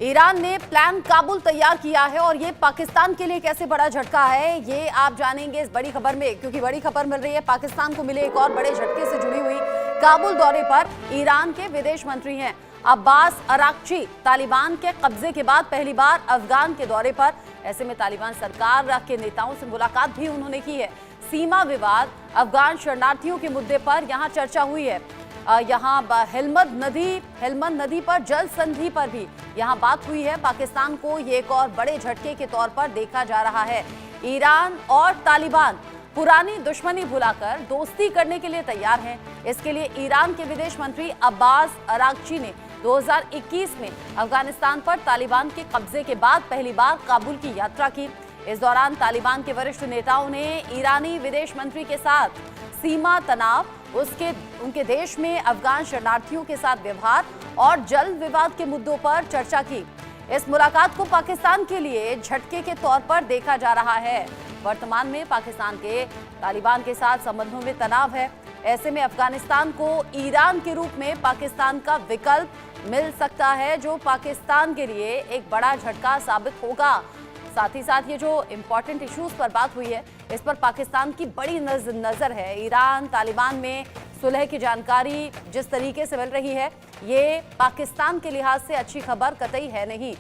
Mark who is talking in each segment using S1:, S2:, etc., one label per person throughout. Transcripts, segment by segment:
S1: Iran ने plan Kabul तैयार किया है और ये पाकिस्तान के लिए कैसे बड़ा झटका है ये आप जानेंगे इस बड़ी खबर में, क्योंकि बड़ी खबर मिल रही है पाकिस्तान को मिले एक और बड़े झटके से जुड़ी हुई। काबुल दौरे पर ईरान के विदेश मंत्री हैं अब्बास अराक्ची तालिबान के कब्जे के बाद पहली बार अफगान के दौरे पर। ऐसे में तालिबान सरकार के नेताओं से मुलाकात भी उन्होंने की है। सीमा विवाद, अफगान शरणार्थियों के मुद्दे पर यहाँ चर्चा हुई है। यहाँ हेलमंद नदी पर जल संधि पर भी यहाँ बात हुई है। पाकिस्तान को ये एक और बड़े झटके के तौर पर देखा जा रहा है। ईरान और तालिबान पुरानी दुश्मनी भुलाकर दोस्ती करने के लिए तैयार हैं। इसके लिए ईरान के विदेश मंत्री अब्बास अराक्ची ने 2021 में अफगानिस्तान पर तालिबान के कब्जे के बाद पहली बार काबुल की यात्रा की। इस दौरान तालिबान के वरिष्ठ नेताओं ने ईरानी विदेश मंत्री के साथ सीमा तनाव, उनके देश में अफगान शरणार्थियों के साथ व्यवहार और जल विवाद के मुद्दों पर चर्चा की। इस मुलाकात को पाकिस्तान के लिए झटके के तौर पर देखा जा रहा है। वर्तमान में पाकिस्तान के तालिबान के साथ संबंधों में तनाव है। ऐसे में अफगानिस्तान को ईरान के रूप में पाकिस्तान का विकल्प मिल सकता है, जो पाकिस्तान के लिए एक बड़ा झटका साबित होगा। साथ ही साथ ये जो इम्पोर्टेंट इश्यूज पर बात हुई है, इस पर पाकिस्तान की बड़ी नजर है। ईरान तालिबान में सुलह की जानकारी जिस तरीके से मिल रही है, ये पाकिस्तान के लिहाज से अच्छी खबर कतई है नहीं।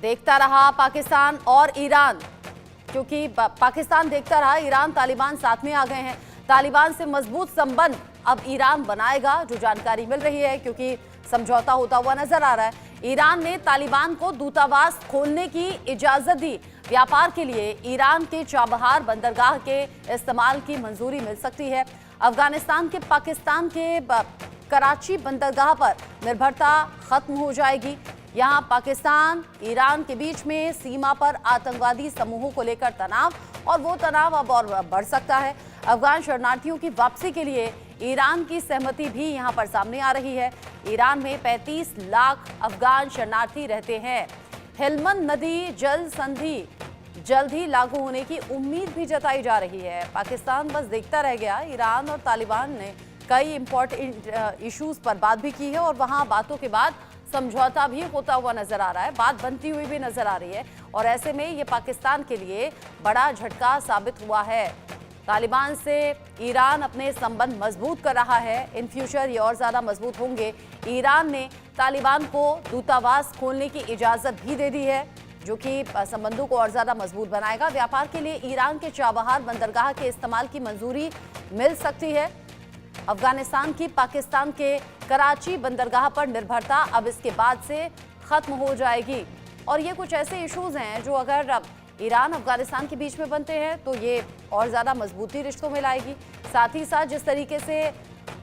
S1: देखता रहा पाकिस्तान और ईरान, क्योंकि पाकिस्तान देखता रहा, ईरान तालिबान साथ में आ गए हैं। तालिबान से मजबूत संबंध अब ईरान बनाएगा, जो जानकारी मिल रही है, क्योंकि समझौता होता हुआ नजर आ रहा है। ईरान ने तालिबान को दूतावास खोलने की इजाजत दी। व्यापार के लिए ईरान के चाबहार बंदरगाह के इस्तेमाल की मंजूरी मिल सकती है। अफगानिस्तान के पाकिस्तान के कराची बंदरगाह पर निर्भरता खत्म हो जाएगी। यहाँ पाकिस्तान ईरान के बीच में सीमा पर आतंकवादी समूहों को लेकर तनाव, और वो तनाव अब और बढ़ सकता है। अफगान शरणार्थियों की वापसी के लिए ईरान की सहमति भी यहाँ पर सामने आ रही है। ईरान में 35 लाख अफगान शरणार्थी रहते हैं। हेलमंद नदी जल संधि जल्द ही लागू होने की उम्मीद भी जताई जा रही है। पाकिस्तान बस देखता रह गया। ईरान और तालिबान ने कई इंपॉर्टेंट इश्यूज पर बात भी की है और वहाँ बातों के बाद समझौता भी होता हुआ नजर आ रहा है, बात बनती हुई भी नजर आ रही है। और ऐसे में ये पाकिस्तान के लिए बड़ा झटका साबित हुआ है। तालिबान से ईरान अपने संबंध मजबूत कर रहा है। इन फ्यूचर ये और ज़्यादा मजबूत होंगे। ईरान ने तालिबान को दूतावास खोलने की इजाज़त भी दे दी है, जो कि संबंधों को और ज़्यादा मजबूत बनाएगा। व्यापार के लिए ईरान के चाबहार बंदरगाह के इस्तेमाल की मंजूरी मिल सकती है। अफगानिस्तान की पाकिस्तान के कराची बंदरगाह पर निर्भरता अब इसके बाद से ख़त्म हो जाएगी। और ये कुछ ऐसे इश्यूज़ हैं जो अगर ईरान अफगानिस्तान के बीच में बनते हैं तो ये और ज़्यादा मजबूती रिश्तों में लाएगी। साथ ही साथ जिस तरीके से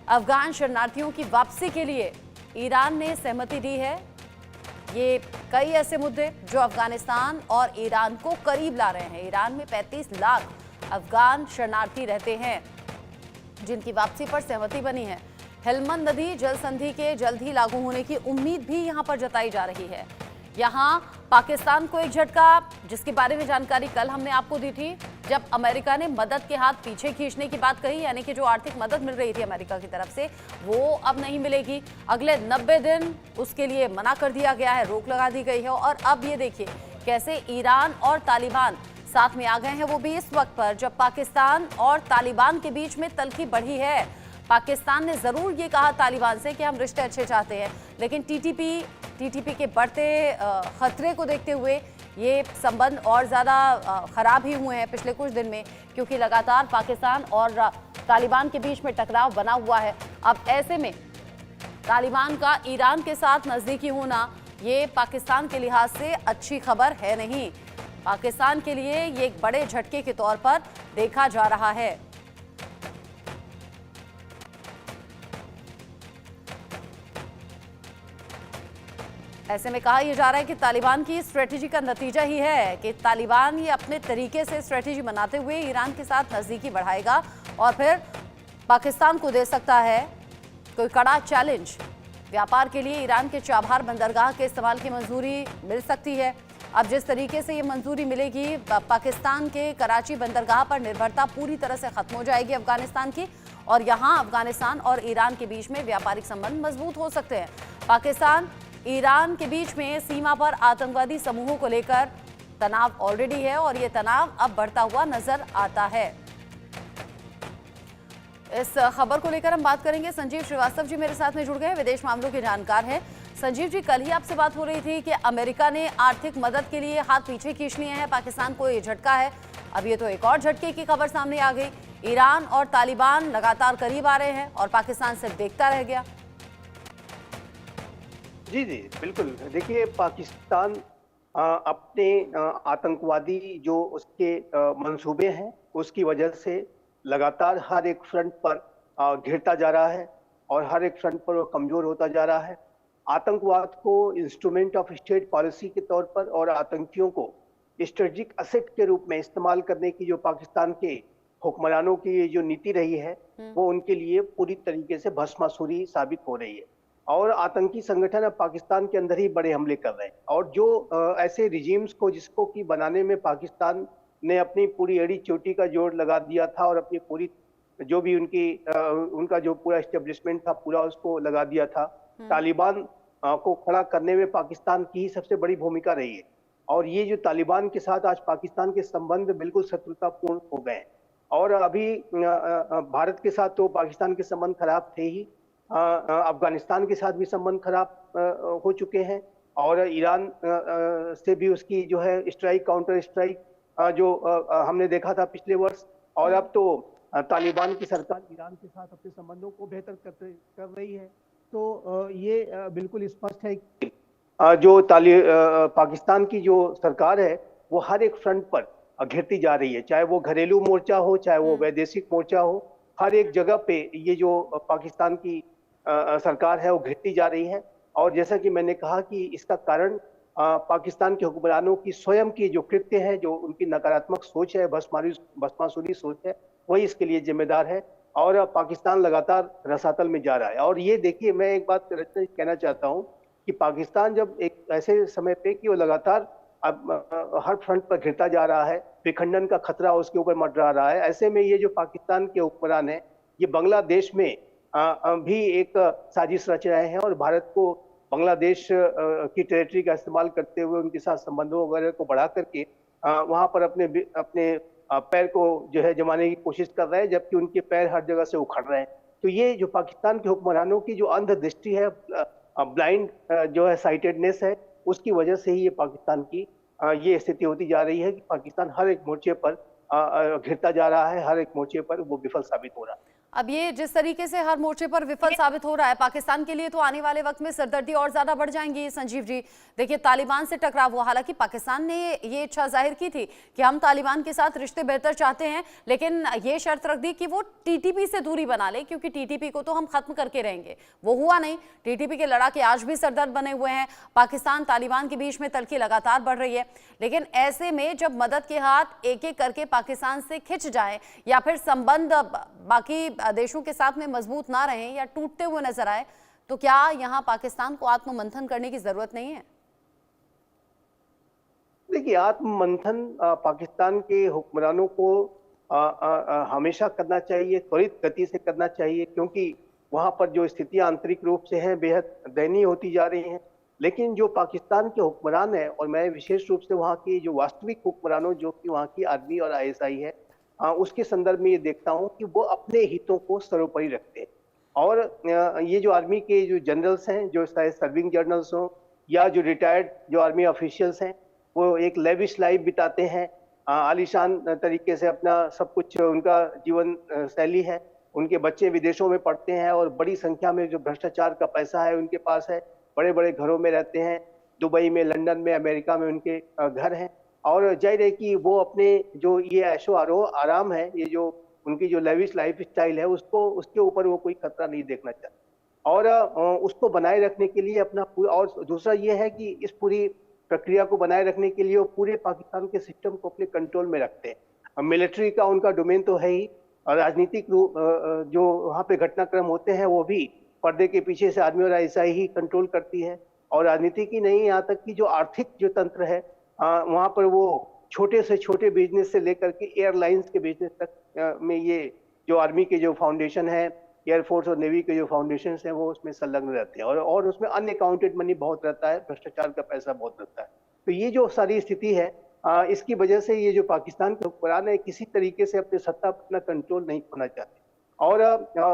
S1: अफगान शरणार्थियों की वापसी के लिए ईरान ने सहमति दी है, ये कई ऐसे मुद्दे जो अफगानिस्तान और ईरान को करीब ला रहे हैं। ईरान में 35 लाख अफगान शरणार्थी रहते हैं, जिनकी वापसी पर सहमति बनी है। हेलमंद नदी जल संधि के जल्द ही लागू होने की उम्मीद भी यहाँ पर जताई जा रही है। यहाँ पाकिस्तान को एक झटका, जिसके बारे में जानकारी कल हमने आपको दी थी, जब अमेरिका ने मदद के हाथ पीछे खींचने की बात कही, यानी कि जो आर्थिक मदद मिल रही थी अमेरिका की तरफ से, वो अब नहीं मिलेगी। अगले 90 दिन उसके लिए मना कर दिया गया है, रोक लगा दी गई है। और अब ये देखिए कैसे ईरान और तालिबान साथ में आ गए हैं, वो भी इस वक्त पर जब पाकिस्तान और तालिबान के बीच में तल्खी बढ़ी है। पाकिस्तान ने ज़रूर ये कहा तालिबान से कि हम रिश्ते अच्छे चाहते हैं, लेकिन टीटीपी के बढ़ते खतरे को देखते हुए ये संबंध और ज़्यादा ख़राब ही हुए हैं पिछले कुछ दिन में, क्योंकि लगातार पाकिस्तान और तालिबान के बीच में टकराव बना हुआ है। अब ऐसे में तालिबान का ईरान के साथ नज़दीकी होना ये पाकिस्तान के लिहाज से अच्छी खबर है नहीं। पाकिस्तान के लिए ये एक बड़े झटके के तौर पर देखा जा रहा है। ऐसे में कहा यह जा रहा है कि तालिबान की स्ट्रेटेजी का नतीजा ही है कि तालिबान ये अपने तरीके से स्ट्रेटेजी बनाते हुए ईरान के साथ नज़दीकी बढ़ाएगा और फिर पाकिस्तान को दे सकता है कोई कड़ा चैलेंज। व्यापार के लिए ईरान के चाबहार बंदरगाह के इस्तेमाल की मंजूरी मिल सकती है। अब जिस तरीके से ये मंजूरी मिलेगी, पाकिस्तान के कराची बंदरगाह पर निर्भरता पूरी तरह से खत्म हो जाएगी अफगानिस्तान की, और यहाँ अफगानिस्तान और ईरान के बीच में व्यापारिक संबंध मजबूत हो सकते हैं। पाकिस्तान ईरान के बीच में सीमा पर आतंकवादी समूहों को लेकर तनाव ऑलरेडी है और ये तनाव अब बढ़ता हुआ नजर आता है। इस खबर को लेकर हम बात करेंगे। संजीव श्रीवास्तव जी मेरे साथ में जुड़ गए हैं, विदेश मामलों के जानकार हैं। संजीव जी, कल ही आपसे बात हो रही थी कि अमेरिका ने आर्थिक मदद के लिए हाथ पीछे खींच लिए हैं, पाकिस्तान को ये झटका है। अब ये तो एक और झटके की खबर सामने आ गई। ईरान और तालिबान लगातार करीब आ रहे हैं और पाकिस्तान सिर्फ देखता रह गया।
S2: जी जी बिल्कुल। देखिए, पाकिस्तान अपने आतंकवादी जो उसके मंसूबे हैं उसकी वजह से लगातार हर एक फ्रंट पर घिरता जा रहा है और हर एक फ्रंट पर वो कमजोर होता जा रहा है। आतंकवाद को इंस्ट्रूमेंट ऑफ स्टेट पॉलिसी के तौर पर और आतंकियों को स्ट्रेटेजिक असेट के रूप में इस्तेमाल करने की जो पाकिस्तान के हुक्मरानों की जो नीति रही है वो उनके लिए पूरी तरीके से भस्मासुरी साबित हो रही है। और आतंकी संगठन अब पाकिस्तान के अंदर ही बड़े हमले कर रहे हैं और जो ऐसे रिजीम्स को जिसको कि बनाने में पाकिस्तान ने अपनी पूरी एड़ी चोटी का जोर लगा दिया था और अपनी पूरी जो भी उनका जो पूरा एस्टेब्लिशमेंट था पूरा उसको लगा दिया था। तालिबान को खड़ा करने में पाकिस्तान की ही सबसे बड़ी भूमिका रही है और ये जो तालिबान के साथ आज पाकिस्तान के संबंध बिल्कुल शत्रुतापूर्ण हो गए हैं। और अभी भारत के साथ तो पाकिस्तान के संबंध खराब थे ही, अफगानिस्तान के साथ भी संबंध खराब हो चुके हैं और ईरान से भी उसकी जो है स्ट्राइक काउंटर स्ट्राइक जो हमने देखा था पिछले वर्ष। और अब तो तालिबान की सरकार ईरान के साथ अपने संबंधों को बेहतर कर रही है। तो ये बिल्कुल स्पष्ट है कि जो पाकिस्तान की जो सरकार है वो हर एक फ्रंट पर घिरती जा रही है, चाहे वो घरेलू मोर्चा हो चाहे वो वैदेशिक मोर्चा हो। हर एक जगह पे ये जो पाकिस्तान की सरकार है वो घिरती जा रही है। और जैसा कि मैंने कहा कि इसका कारण पाकिस्तान के हुक्मरानों की स्वयं की जो कृत्य है, जो उनकी नकारात्मक सोच है, भस्मासुरी सोच है, वही इसके लिए जिम्मेदार है। और पाकिस्तान लगातार रसातल में जा रहा है। और ये देखिए, मैं एक बात कहना चाहता हूँ कि पाकिस्तान जब एक ऐसे समय पे कि वो लगातार अब हर फ्रंट पर घिरता जा रहा है, विखंडन का खतरा उसके ऊपर मंडरा रहा है, ऐसे में ये जो पाकिस्तान के हुक्मरान है ये बांग्लादेश में भी एक साजिश रच रहे हैं और भारत को बांग्लादेश की टेरिटरी का इस्तेमाल करते हुए उनके साथ संबंधों वगैरह को बढ़ा करके वहां पर अपने पैर को जो है जमाने की कोशिश कर रहे हैं, जबकि उनके पैर हर जगह से उखड़ रहे हैं। तो ये जो पाकिस्तान के हुक्मरानों की जो अंधदृष्टि है, ब्लाइंड जो है साइटेडनेस है, उसकी वजह से ही ये पाकिस्तान की ये स्थिति होती जा रही है कि पाकिस्तान हर एक मोर्चे पर घिरता जा रहा है, हर एक मोर्चे पर वो विफल साबित हो रहा है।
S1: अब ये जिस तरीके से हर मोर्चे पर विफल साबित हो रहा है, पाकिस्तान के लिए तो आने वाले वक्त में सरदर्दी और ज्यादा बढ़ जाएंगी। संजीव जी, देखिए, तालिबान से टकराव हुआ, हालांकि पाकिस्तान ने ये इच्छा जाहिर की थी कि हम तालिबान के साथ रिश्ते बेहतर चाहते हैं, लेकिन ये शर्त रख दी कि वो टीटीपी से दूरी बना ले, क्योंकि टीटीपी को तो हम खत्म करके रहेंगे। वो हुआ नहीं। टीटीपी के लड़ाके आज भी सरदर्द बने हुए हैं। पाकिस्तान तालिबान के बीच में तलखी लगातार बढ़ रही है। लेकिन ऐसे में जब मदद के हाथ एक एक करके पाकिस्तान से खिंच जाए या फिर संबंध बाकी देशों के साथ में मजबूत ना रहे या टूटते हुए नजर आए, तो क्या यहां पाकिस्तान को आत्ममंथन करने की जरूरत नहीं है?
S2: देखिए, आत्ममंथन पाकिस्तान के हुक्मरानों को हमेशा करना चाहिए, त्वरित गति से करना चाहिए, क्योंकि वहां पर जो स्थितियां आंतरिक रूप से हैं बेहद दयनीय होती जा रही हैं। लेकिन जो पाकिस्तान के हुक्मरान हैं, और मैं विशेष रूप से वहाँ की जो वास्तविक हुक्मरानों जो कि वहाँ की आर्मी और ISI है, उसके संदर्भ में ये देखता हूँ कि वो अपने हितों को सर्वोपरि रखते हैं। और ये जो आर्मी के जो जनरल्स हैं, जो सर्विंग जनरल्स हों या जो रिटायर्ड जो आर्मी ऑफिशियल्स हैं, वो एक लेविश लाइफ बिताते हैं, आलीशान तरीके से अपना सब कुछ उनका जीवन शैली है। उनके बच्चे विदेशों में पढ़ते हैं और बड़ी संख्या में जो भ्रष्टाचार का पैसा है उनके पास है, बड़े बड़े घरों में रहते हैं, दुबई में, लंदन में, अमेरिका में उनके घर हैं। और जाहिर है कि वो अपने जो ये ऐशो आराम है, ये जो उनकी जो लेविश लाइफ स्टाइल है, उसको उसके ऊपर वो कोई खतरा नहीं देखना चाहते। और उसको बनाए रखने के लिए अपना और दूसरा ये है कि इस पूरी प्रक्रिया को बनाए रखने के लिए वो पूरे पाकिस्तान के सिस्टम को अपने कंट्रोल में रखते हैं। मिलिट्री का उनका डोमेन तो है ही, और राजनीतिक जो वहाँ पे घटनाक्रम होते हैं वो भी पर्दे के पीछे से आर्मी और ISI ही कंट्रोल करती है। और राजनीति की नहीं, यहाँ तक कि जो आर्थिक जो तंत्र है वहाँ पर वो छोटे से छोटे बिजनेस से लेकर के एयरलाइंस के बिजनेस तक में ये जो आर्मी के जो फाउंडेशन है, एयरफोर्स और नेवी के जो फाउंडेशन हैं, वो उसमें संलग्न रहते हैं और उसमें अनअकाउंटेड मनी बहुत रहता है, भ्रष्टाचार का पैसा बहुत रहता है। तो ये जो सारी स्थिति है, इसकी वजह से ये जो पाकिस्तान के हुक्मरान है किसी तरीके से अपनी सत्ता अपना कंट्रोल नहीं खोना चाहते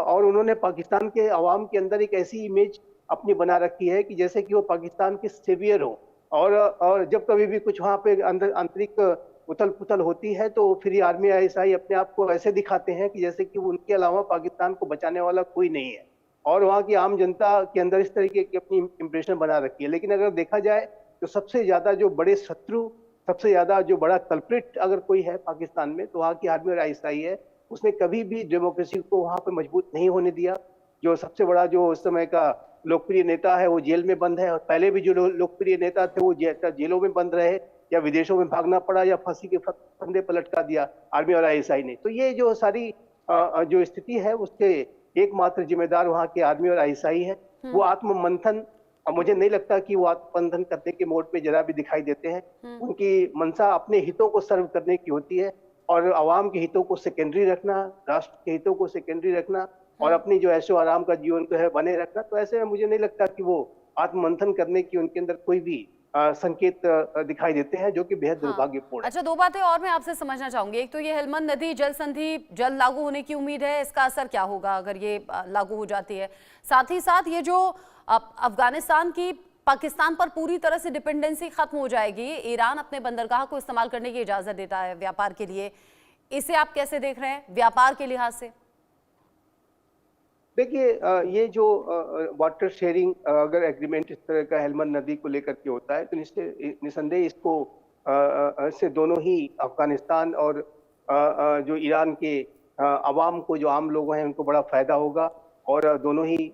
S2: और उन्होंने पाकिस्तान के अवाम के अंदर एक ऐसी इमेज अपनी बना रखी है कि जैसे कि वो पाकिस्तान के सेवियर हो और जब कभी भी कुछ वहां पे अंदर आंतरिक उथल पुथल होती है तो फिर आर्मी आईएसआई अपने आप को ऐसे दिखाते हैं कि जैसे कि उनके अलावा पाकिस्तान को बचाने वाला कोई नहीं है और वहाँ की आम जनता के अंदर इस तरीके की अपनी इंप्रेशन बना रखी है। लेकिन अगर देखा जाए तो सबसे ज्यादा जो बड़े शत्रु, सबसे ज्यादा जो बड़ा कल्प्रिट अगर कोई है पाकिस्तान में तो वहाँ की आर्मी और आईएसआई है। उसने कभी भी डेमोक्रेसी को वहां पे मजबूत नहीं होने दिया। जो सबसे बड़ा जो उस समय का लोकप्रिय नेता है वो जेल में बंद है और पहले भी जो लोकप्रिय नेता थे वो जेलों में बंद रहे या विदेशों में भागना पड़ा या फांसी के फंदे पर लटका दिया आर्मी और आईएसआई ने। तो ये जो सारी जो स्थिति है उसके एकमात्र जिम्मेदार वहाँ के आर्मी और आईएसआई है। वो आत्ममंथन, मुझे नहीं लगता कि वो आत्ममंथन करने के मोड पे जरा भी दिखाई देते हैं। उनकी मंशा अपने हितों को सर्व करने की होती है और आवाम के हितों को सेकेंडरी रखना, राष्ट्र के हितों को सेकेंडरी रखना और अपनी जो ऐशो आराम का जीवन को है बने रखना। तो ऐसे में मुझे नहीं लगता कि वो आत्ममंथन करने की उनके अंदर कोई भी संकेत दिखाई देते हैं, जो कि बेहद दुर्भाग्यपूर्ण है।
S1: अच्छा, दो बातें और मैं आपसे समझना चाहूंगी। एक तो ये हेलमंद नदी जल संधि जल्द लागू होने की उम्मीद है, इसका असर क्या होगा अगर ये लागू हो जाती है? साथ ही साथ ये जो अफगानिस्तान की पाकिस्तान पर पूरी तरह से डिपेंडेंसी खत्म हो जाएगी, ईरान अपने बंदरगाह को इस्तेमाल करने की इजाजत देता है व्यापार के लिए, इसे आप कैसे देख रहे हैं व्यापार के लिहाज से?
S2: देखिए, ये जो वाटर शेयरिंग अगर एग्रीमेंट इस तरह का हेलमंद नदी को लेकर के होता है तो निसंदेह इससे दोनों ही अफगानिस्तान और जो ईरान के अवाम को, जो आम लोग हैं, उनको बड़ा फायदा होगा और दोनों ही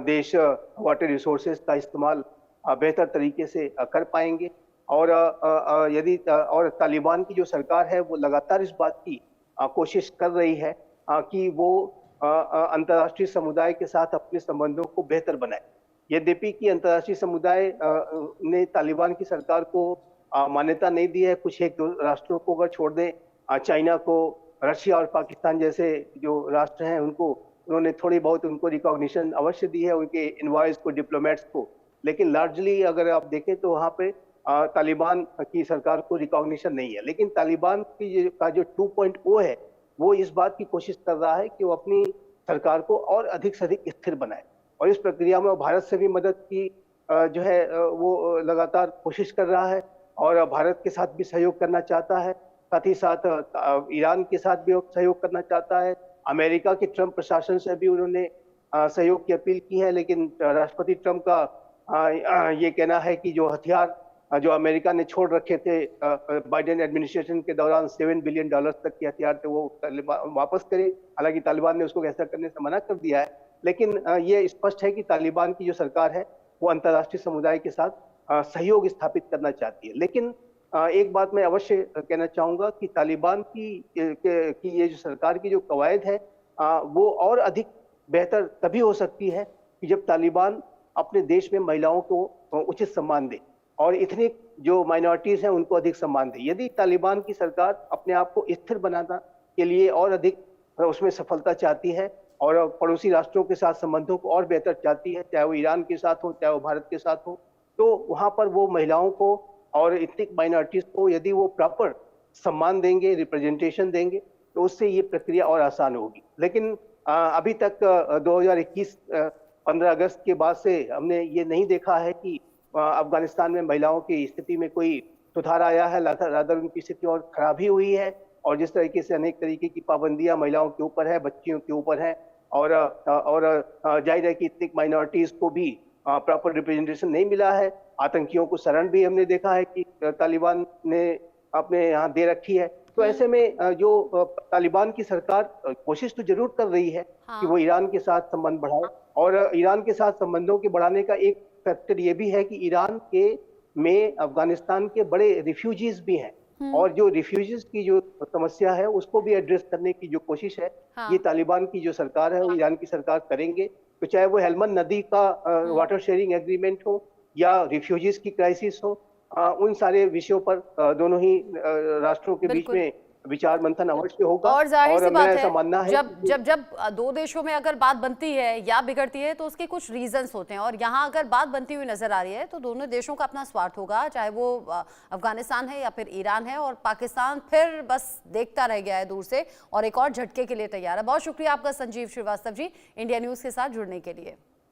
S2: देश वाटर रिसोर्सेज का इस्तेमाल बेहतर तरीके से कर पाएंगे। और यदि और तालिबान की जो सरकार है वो लगातार इस बात की कोशिश कर रही है कि वो अंतर्राष्ट्रीय समुदाय के साथ अपने संबंधों को बेहतर बनाए। यद्यपि कि अंतर्राष्ट्रीय समुदाय ने तालिबान की सरकार को मान्यता नहीं दी है। कुछ एक दो राष्ट्रों को अगर छोड़ दें, चाइना को, रशिया और पाकिस्तान जैसे जो राष्ट्र हैं उनको उन्होंने थोड़ी बहुत उनको रिकॉग्निशन अवश्य दी है, उनके इनवॉइस को, डिप्लोमेट्स को। लेकिन लार्जली अगर आप देखें तो वहाँ पे तालिबान की सरकार को रिकॉग्निशन नहीं है। लेकिन तालिबान की का जो 2.0 है वो इस बात की कोशिश कर रहा है कि वो अपनी सरकार को और अधिक से अधिक स्थिर बनाए और इस प्रक्रिया में वो भारत से भी मदद की जो है वो लगातार कोशिश कर रहा है और भारत के साथ भी सहयोग करना चाहता है। साथ ही साथ ईरान के साथ भी सहयोग करना चाहता है। अमेरिका के ट्रंप प्रशासन से भी उन्होंने सहयोग की अपील की है। लेकिन राष्ट्रपति ट्रंप का ये कहना है कि जो हथियार जो अमेरिका ने छोड़ रखे थे बाइडेन एडमिनिस्ट्रेशन के दौरान $7 बिलियन तक के हथियार थे वो वापस करे। हालांकि तालिबान ने उसको ऐसा करने से मना कर दिया है। लेकिन ये स्पष्ट है कि तालिबान की जो सरकार है वो अंतर्राष्ट्रीय समुदाय के साथ सहयोग स्थापित करना चाहती है। लेकिन एक बात मैं अवश्य कहना चाहूंगा कि तालिबान की ये जो सरकार की जो कवायद है वो और अधिक बेहतर तभी हो सकती है कि जब तालिबान अपने देश में महिलाओं को उचित सम्मान दे और इतनी जो माइनॉरिटीज हैं उनको अधिक सम्मान दे। यदि तालिबान की सरकार अपने आप को स्थिर बनाना के लिए और अधिक उसमें सफलता चाहती है और पड़ोसी राष्ट्रों के साथ संबंधों को और बेहतर चाहती है, चाहे वो ईरान के साथ हो, चाहे वो भारत के साथ हो, तो वहां पर वो महिलाओं को और इतनी माइनॉरिटीज को यदि वो प्रॉपर सम्मान देंगे, रिप्रेजेंटेशन देंगे, तो उससे ये प्रक्रिया और आसान होगी। लेकिन अभी तक 2021 15 अगस्त के बाद से हमने ये नहीं देखा है कि अफगानिस्तान में महिलाओं की स्थिति में कोई सुधार आया है। रादर उनकी स्थिति और खराब ही हुई है और जिस तरीके से अनेक तरीके की पाबंदियां महिलाओं के ऊपर है, बच्चियों के ऊपर है और जाहिर है कि इतनी माइनॉरिटीज को भी प्रॉपर रिप्रेजेंटेशन नहीं मिला है। आतंकियों को शरण भी हमने देखा है कि तालिबान ने अपने यहाँ दे रखी है। तो ऐसे में जो तालिबान की सरकार कोशिश तो जरूर कर रही है कि वो ईरान के साथ संबंध बढ़ाए और ईरान के साथ संबंधों के बढ़ाने का एक फैक्टर ये भी है कि ईरान के में अफगानिस्तान के बड़े रिफ्यूजीज भी हैं और जो रिफ्यूजीज की जो समस्या है उसको भी एड्रेस करने की जो कोशिश है ये तालिबान की जो सरकार है वो ईरान की सरकार करेंगे। तो चाहे वो हेलमंद नदी का वाटर शेयरिंग एग्रीमेंट हो या रिफ्यूजीज की क्राइसिस हो, उन सारे विषयों पर दोनों ही राष्ट्रों के बीच में विचार मंथन अवश्य होगा।
S1: और जाहिर सी बात
S2: मेरा ऐसा
S1: है,
S2: मानना है
S1: जब दो देशों में अगर बात बनती है या बिगड़ती है तो उसके कुछ रीजंस होते हैं, और यहाँ अगर बात बनती हुई नजर आ रही है तो दोनों देशों का अपना स्वार्थ होगा, चाहे वो अफगानिस्तान है या फिर ईरान है, और पाकिस्तान फिर बस देखता रह गया है दूर से और एक और झटके के लिए तैयार है। बहुत शुक्रिया आपका संजीव श्रीवास्तव जी, इंडिया न्यूज के साथ जुड़ने के लिए।